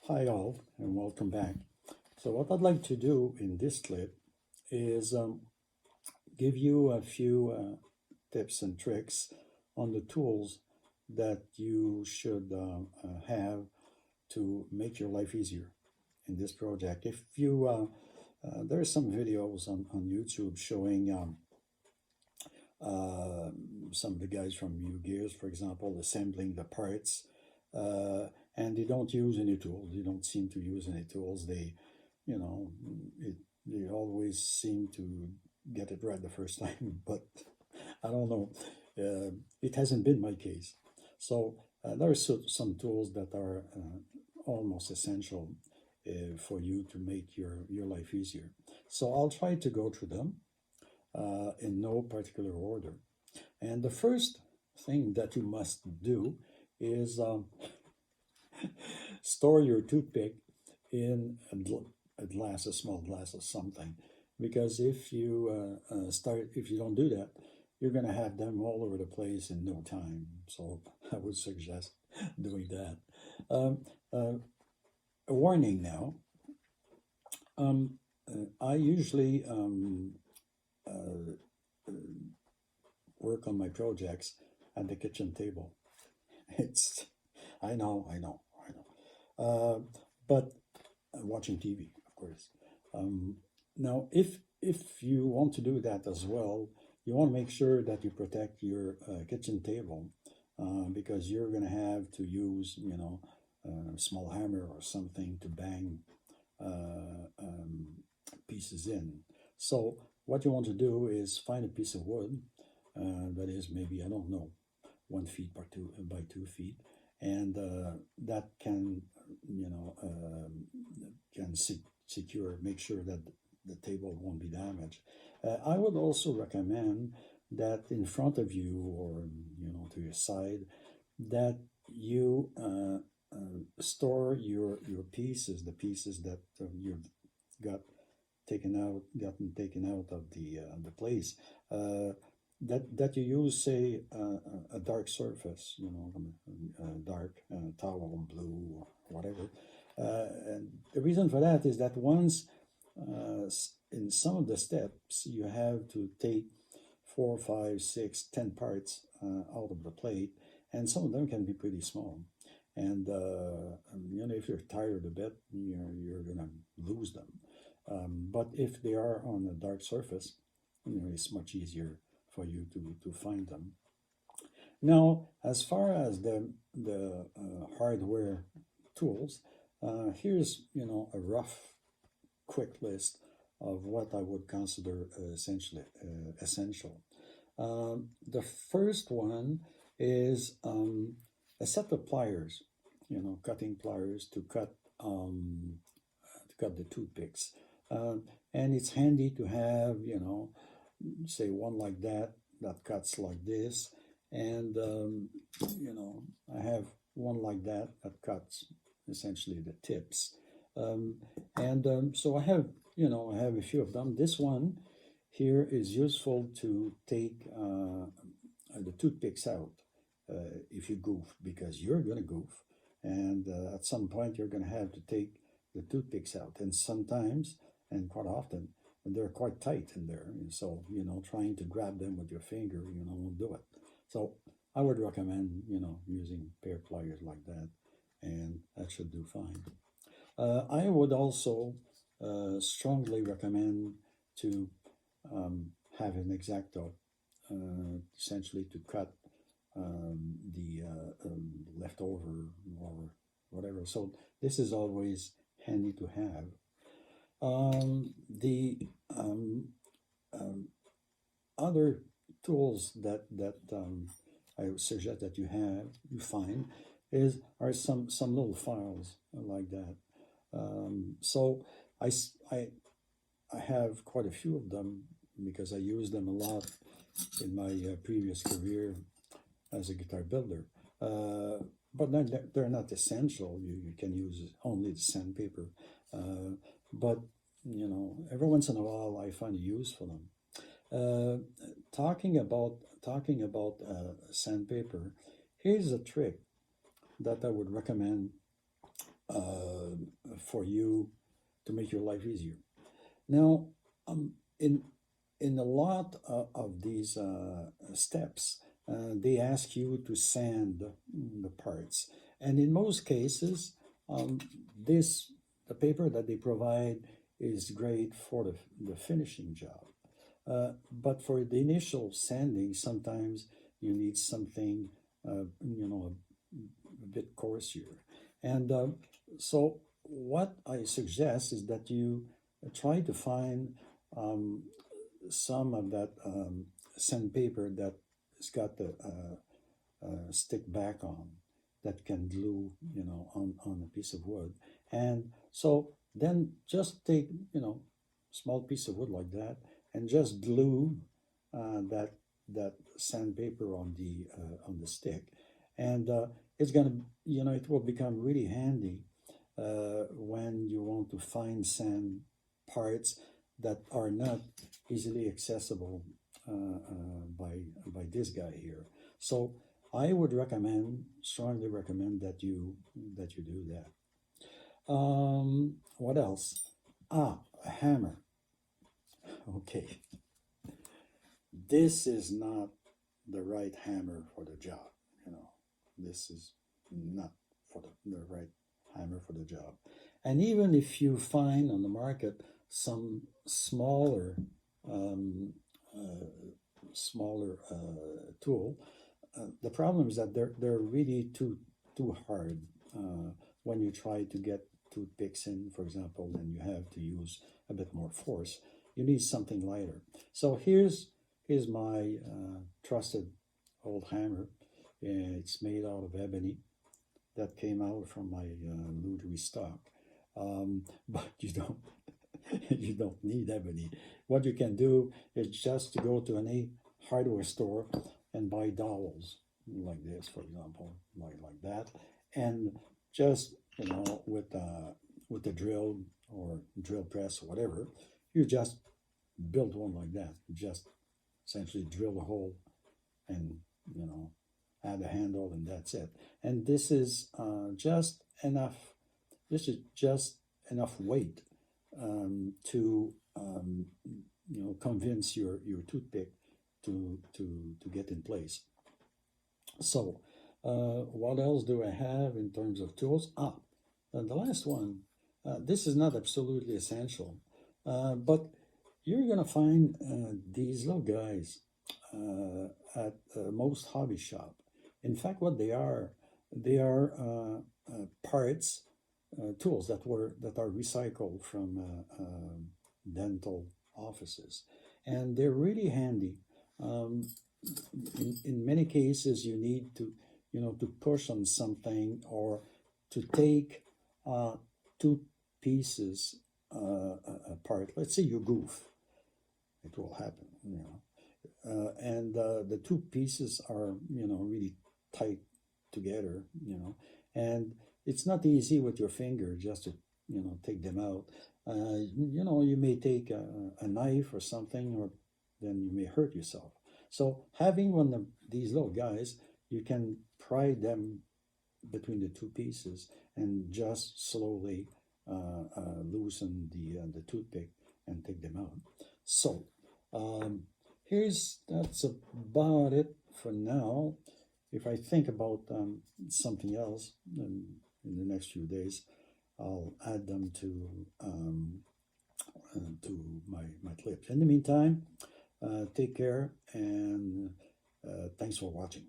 Hi all, and welcome back. So what I'd like to do in this clip is give you a few tips and tricks on the tools that you should have to make your life easier in this project. If you There are some videos on YouTube showing some of the guys from UGears, for example, assembling the parts, and they don't use any tools. They don't seem to use any tools. You know, they always seem to get it right the first time, but I don't know. It hasn't been my case. So there are some tools that are almost essential for you to make your life easier. So I'll try to go through them in no particular order. And the first thing that you must do is store your toothpick in a small glass of something, because if you don't do that, you're going to have them all over the place in no time. So I would suggest doing that. A warning now. I usually work on my projects at the kitchen table. It's, I know, but watching TV, of course. Now, if you want to do that as well, you want to make sure that you protect your kitchen table, because you're going to have to use, a small hammer or something to bang pieces in. So what you want to do is find a piece of wood that is maybe, I don't know, 1 feet by 2 feet, and that can, secure, make sure that the table won't be damaged. I would also recommend that in front of you, or to your side, that you store your pieces, the pieces that you've gotten taken out of the place. That you use, say, a dark surface, a dark towel, blue, or whatever. And the reason for that is that once in some of the steps you have to take 4, 5, 6, 10 parts out of the plate, and some of them can be pretty small. And if you're tired a bit, you're gonna lose them. But if they are on a dark surface, it's much easier for you to find them. Now, as far as the hardware tools, here's a rough, quick list of what I would consider essential. The first one is a set of pliers, cutting pliers to cut the toothpicks, and it's handy to have, say, one like that cuts like this, and I have one like that cuts essentially the tips, so I have a few of them. This one here is useful to take the toothpicks out if you goof, because you're going to goof, and at some point you're going to have to take the toothpicks out, and sometimes, and quite often, they're quite tight in there, and so trying to grab them with your finger won't do it. So I would recommend using pair pliers like that, and that should do fine. I would also strongly recommend to have an X-Acto, essentially to cut the leftover or whatever. So this is always handy to have. The other tools that I would suggest that you find are some little files like that. So I have quite a few of them because I use them a lot in my previous career as a guitar builder. But they're not essential. You can use only the sandpaper. But every once in a while I find a use for them. Talking about sandpaper, here's a trick that I would recommend for you to make your life easier. Now, in a lot of these steps, they ask you to sand the parts, and in most cases, um, this the paper that they provide is great for the finishing job. But for the initial sanding, sometimes you need something, a bit coarser. And so, what I suggest is that you try to find um, some of that sandpaper that has got the stick back on that can glue, on a piece of wood. And so then just take, small piece of wood like that and just glue that sandpaper on the stick, and it's gonna, it will become really handy when you want to find sand parts that are not easily accessible by this guy here. So I would strongly recommend that you do that. What else? A hammer. Okay, this is not the right hammer for the job. This is not for the right hammer for the job. And even if you find on the market some smaller um, uh, tool, the problem is that they're really too hard when you try to get toothpicks in, for example. Then you have to use a bit more force. You need something lighter. So here's my trusted old hammer. It's made out of ebony. That came out from my Louis stock. But you don't you don't need ebony. What you can do is just to go to any hardware store and buy dowels like this, for example, like that, and just with the drill or drill press or whatever, you just build one like that. You just essentially drill a hole and add a handle, and that's it. And this is just enough. This is just enough weight to convince your toothpick to get in place. So what else do I have in terms of tools? And the last one. This is not absolutely essential, but you're gonna find these little guys at most hobby shop. In fact, what they are parts, tools that are recycled from dental offices, and they're really handy. Um, in many cases, you need to to push on something or to take two pieces apart. Let's say you goof, it will happen. And the two pieces are really tight together, and it's not easy with your finger just to take them out. You may take a knife or something, or then you may hurt yourself. So having one of these little guys, you can pry them between the two pieces and just slowly loosen the toothpick and take them out. So that's about it for now. If I think about something else in the next few days, I'll add them to my clips. In the meantime, take care, and thanks for watching.